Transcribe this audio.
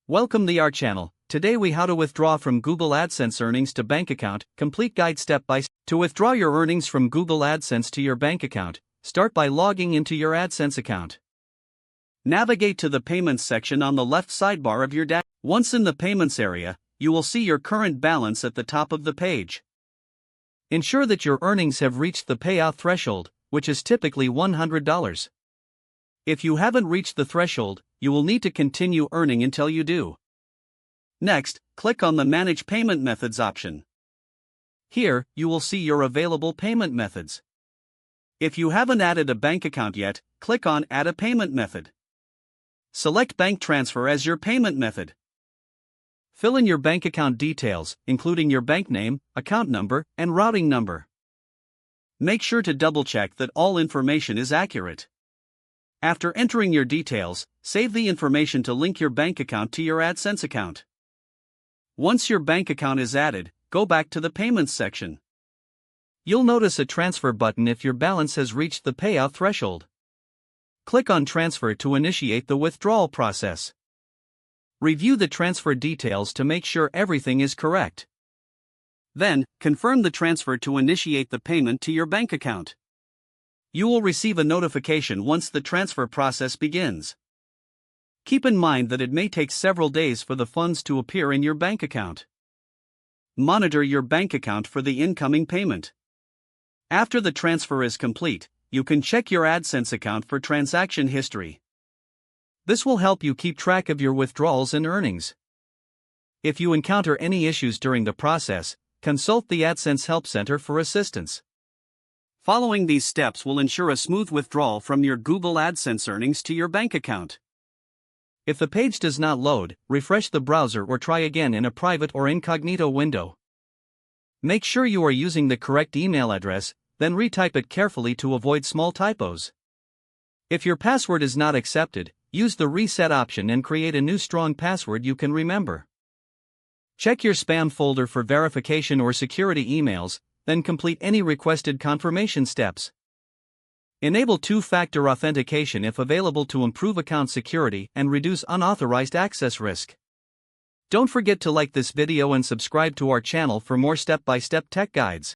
Welcome to our channel. Today we how to withdraw from Google AdSense earnings to bank account. Complete guide step by step. To withdraw your earnings from Google AdSense to your bank account, start by logging into your AdSense account. Navigate to the Payments section on the left sidebar of your dashboard. Once in the Payments area, you will see your current balance at the top of the page. Ensure that your earnings have reached the payout threshold, which is typically $100. If you haven't reached the threshold, you will need to continue earning until you do. Next, click on the Manage Payment Methods option. Here, you will see your available payment methods. If you haven't added a bank account yet, click on Add a Payment Method. Select Bank Transfer as your payment method. Fill in your bank account details, including your bank name, account number, and routing number. Make sure to double-check that all information is accurate. After entering your details, save the information to link your bank account to your AdSense account. Once your bank account is added, go back to the Payments section. You'll notice a Transfer button if your balance has reached the payout threshold. Click on Transfer to initiate the withdrawal process. Review the transfer details to make sure everything is correct. Then, confirm the transfer to initiate the payment to your bank account. You will receive a notification once the transfer process begins. Keep in mind that it may take several days for the funds to appear in your bank account. Monitor your bank account for the incoming payment. After the transfer is complete, you can check your AdSense account for transaction history. This will help you keep track of your withdrawals and earnings. If you encounter any issues during the process, consult the AdSense Help Center for assistance. Following these steps will ensure a smooth withdrawal from your Google AdSense earnings to your bank account. If the page does not load, refresh the browser or try again in a private or incognito window. Make sure you are using the correct email address, then retype it carefully to avoid small typos. If your password is not accepted, use the reset option and create a new strong password you can remember. Check your spam folder for verification or security emails, then complete any requested confirmation steps. Enable two-factor authentication if available to improve account security and reduce unauthorized access risk. Don't forget to like this video and subscribe to our channel for more step-by-step tech guides.